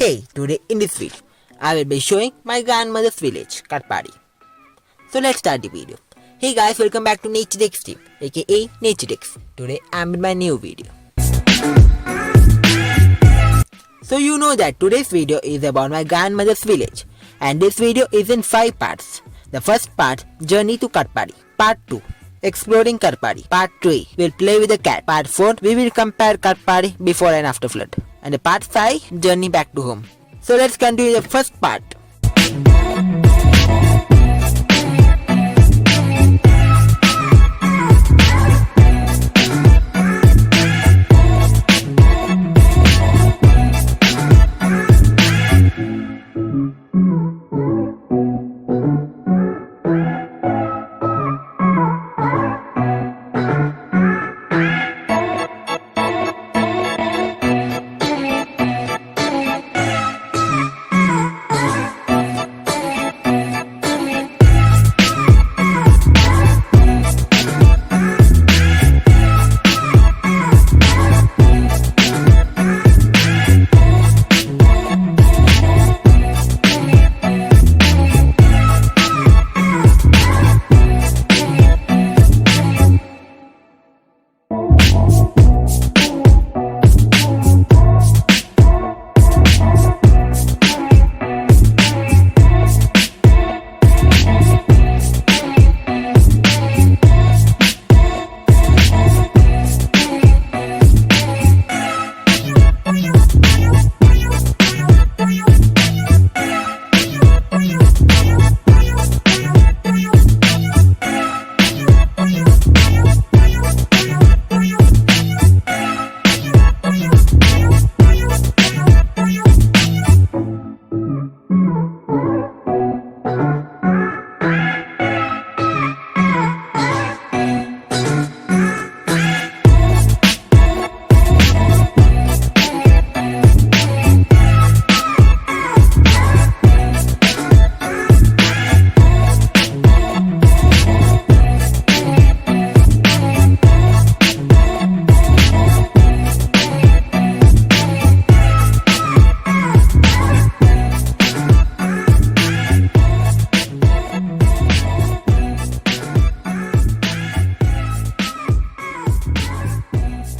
Hey, today in this video, I will be showing my grandmother's village, Katapady. So let's start the video. Hey guys, welcome back to Xstream, aka Nature. Today I'm in my new video. So you know that today's video is about my grandmother's village, and this video is in 5 parts. The first part, Journey to Katapady. Part 2, Exploring Katapady. Part 3, we'll play with the cat. Part 4, we will compare Katapady before and after flood. And the part 5, Journey back to home. So let's continue the first part.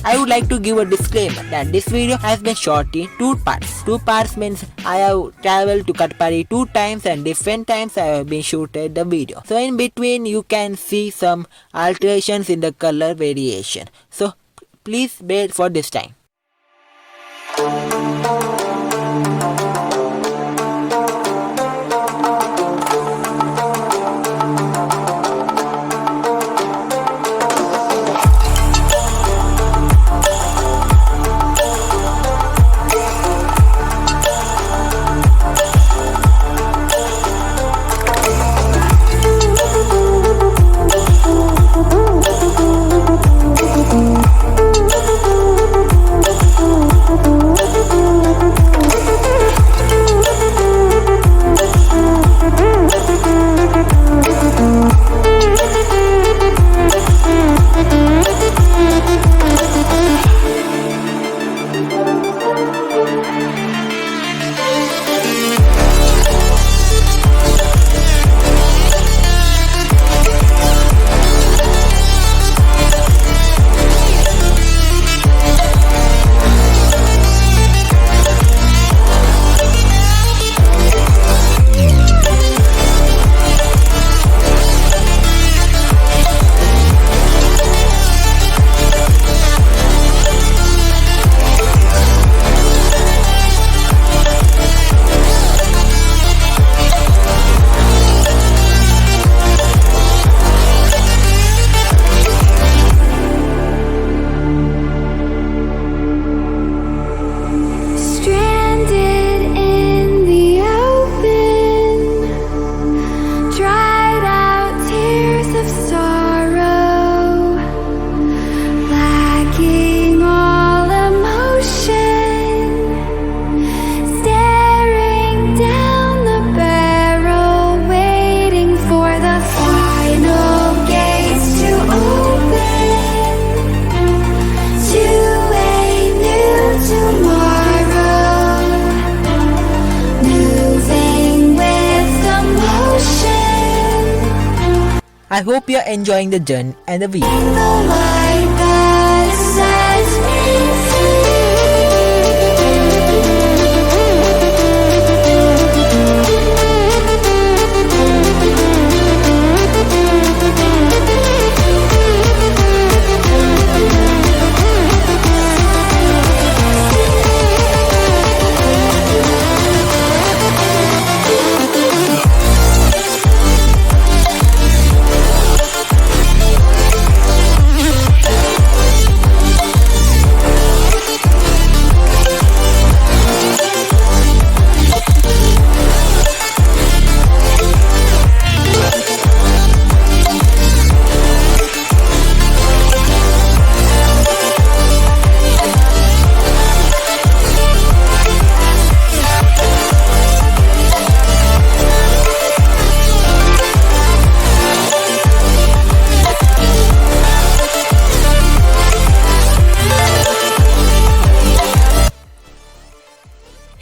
I would like to give a disclaimer that this video has been shot in 2 parts. 2 parts means I have traveled to Katapady 2 times and different times I have been shooted the video. So in between you can see some alterations in the color variation. So please bear for this time. I hope you are enjoying the journey and the video.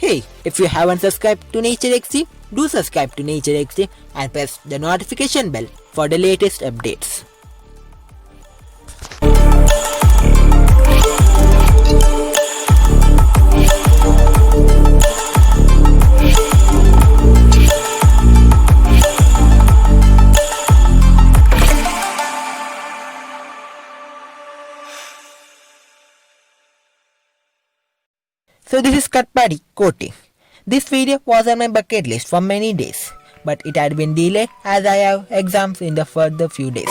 Hey, if you haven't subscribed to Nature Xstream, do subscribe to Nature Xstream and press the notification bell for the latest updates. So this is Katapady coating. This video was on my bucket list for many days, but it had been delayed as I have exams in the further few days.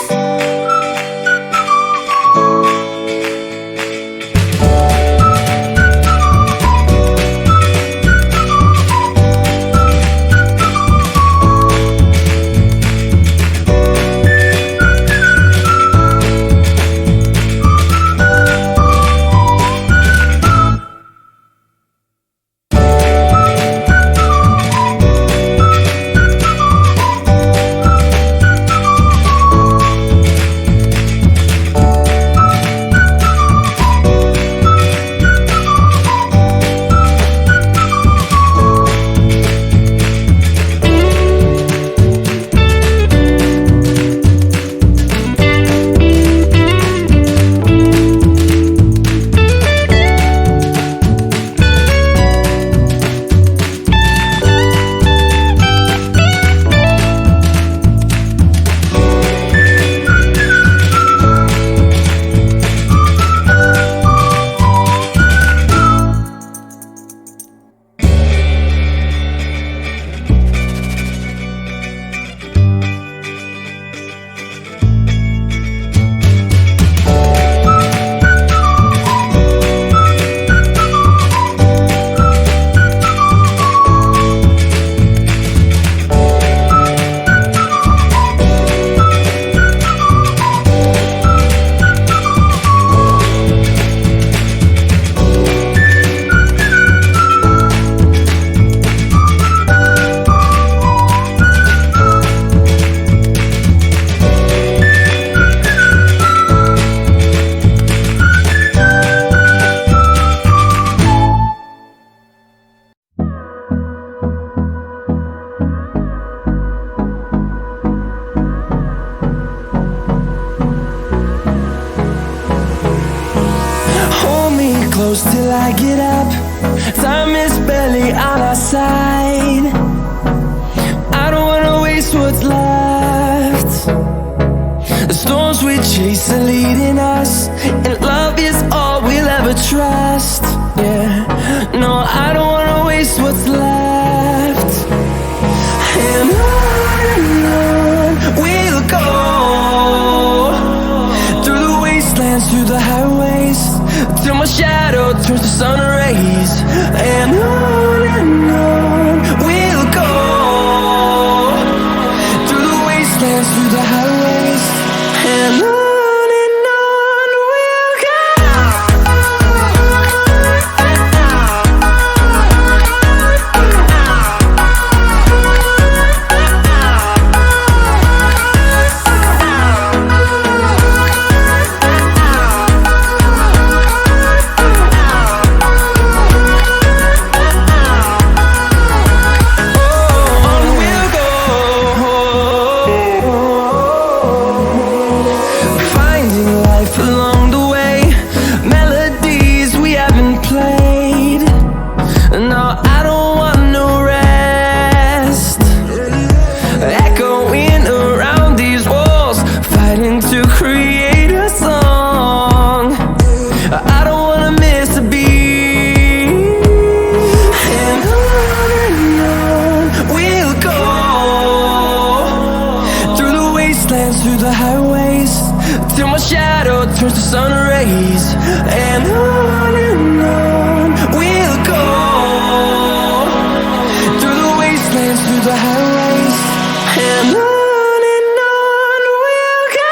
Close till I get up. Time is barely on our side. I don't wanna waste what's left. The storms we chase are leading us, and love is all we'll ever trust. Yeah, no, I don't wanna waste what's left. And on we'll go, through the wastelands, through the highways, till my shadow turns to sun rays. And on we'll go, through the wastelands, through the highways, and on we'll go. shadow turns to sun rays, and on we'll go, through the wastelands, through the highways, and on we'll go.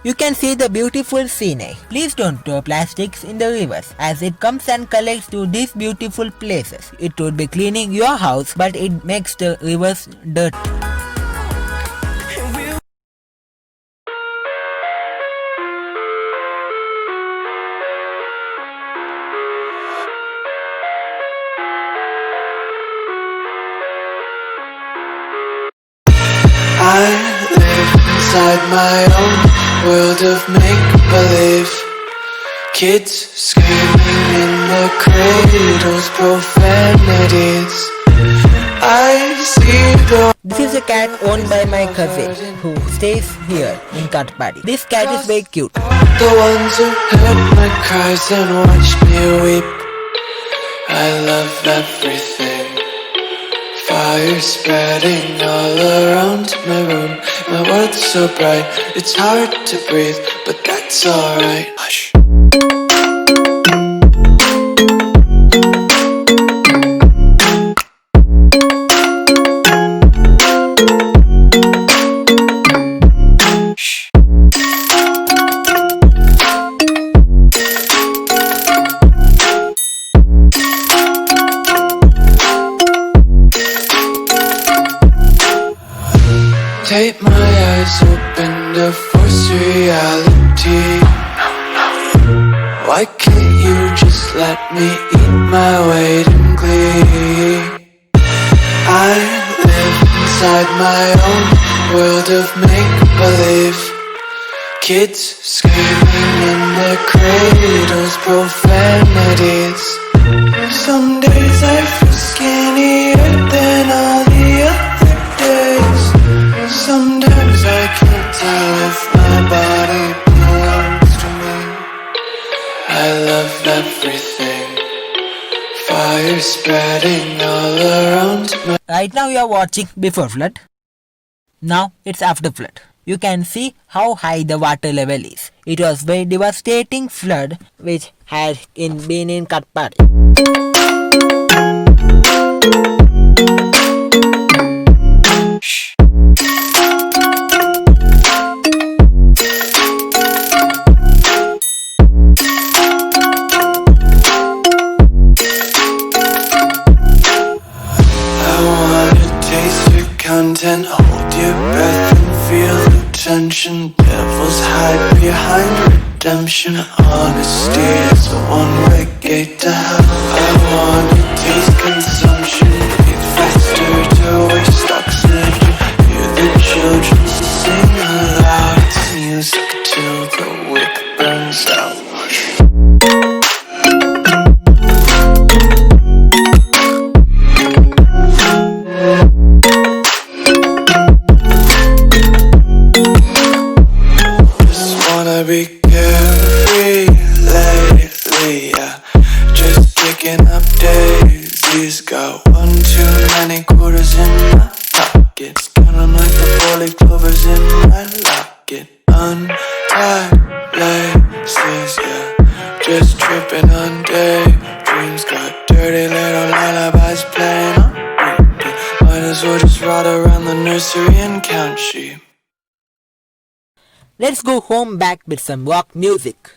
You can see the beautiful scenery. Please don't throw plastics in the rivers as it comes and collects to these beautiful places. It would be cleaning your house, but it makes the rivers dirty. I live inside my own world of make-believe. Kids screaming in their cradles, profanities. I see the... This is a cat owned by my cousin who stays here in Katapady. This cat is very cute. The ones who heard my cries and watched me weep. I love everything. Fire spreading all around my room. My world's so bright, it's hard to breathe, but that's alright. Hush. Tape my eyes open to force reality. Why can't you just let me eat my weight in glee? I live inside my own world of make-believe. Kids screaming in their cradles, profanities. Some days I feel skinnier than all the other days. Sometimes I can't tell if my body belongs to me. I love everything. Fire spreading all around me. Right now you are watching before flood. Now it's after flood. You can see how high the water level is. It was very devastating flood which had been in Katapady. Content, hold your breath and feel the tension. Devils hide behind redemption. Honesty is a one-way gate to hell. I wanna taste consumption. Breathe faster to waste oxygen. Hear the children sing aloud. It's music till the wick burns out. Be carefree lately, yeah. Just kicking up daisies. Got one too many quarters in my pockets. Counting like the four-leaf clovers in my locket. Untied laces, yeah. Just tripping on daydreams. Got dirty little lullabies playing on repeat. Might as well just ride around the nursery and count sheep. Let's go home back with some rock music.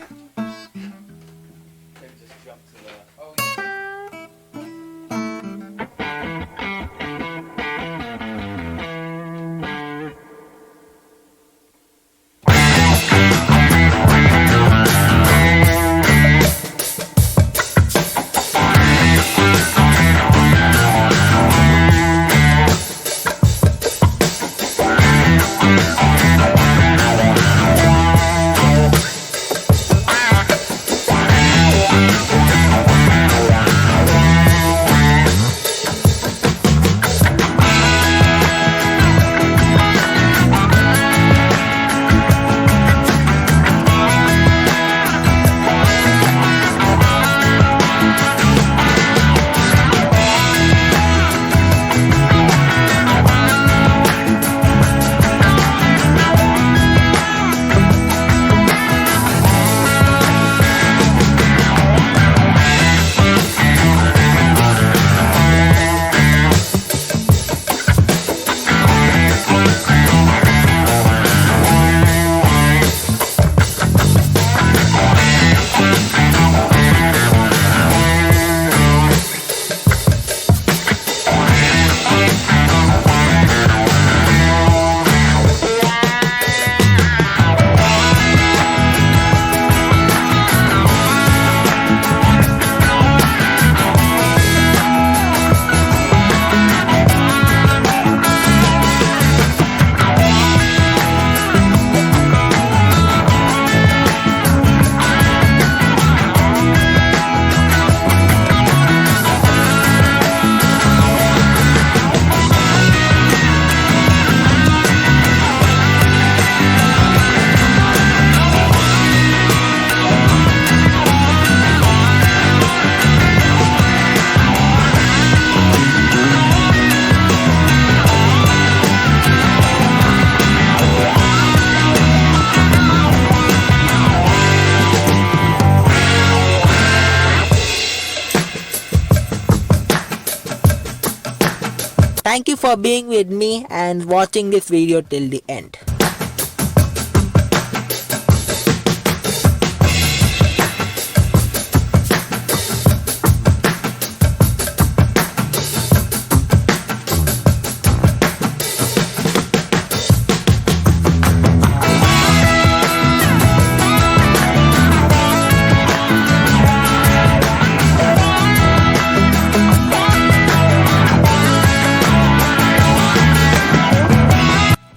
Thank you for being with me and watching this video till the end.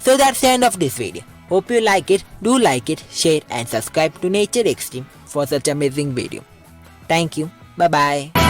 So that's the end of this video. Hope you like it. Do like it, share and subscribe to Nature Xstream for such amazing video. Thank you. Bye bye.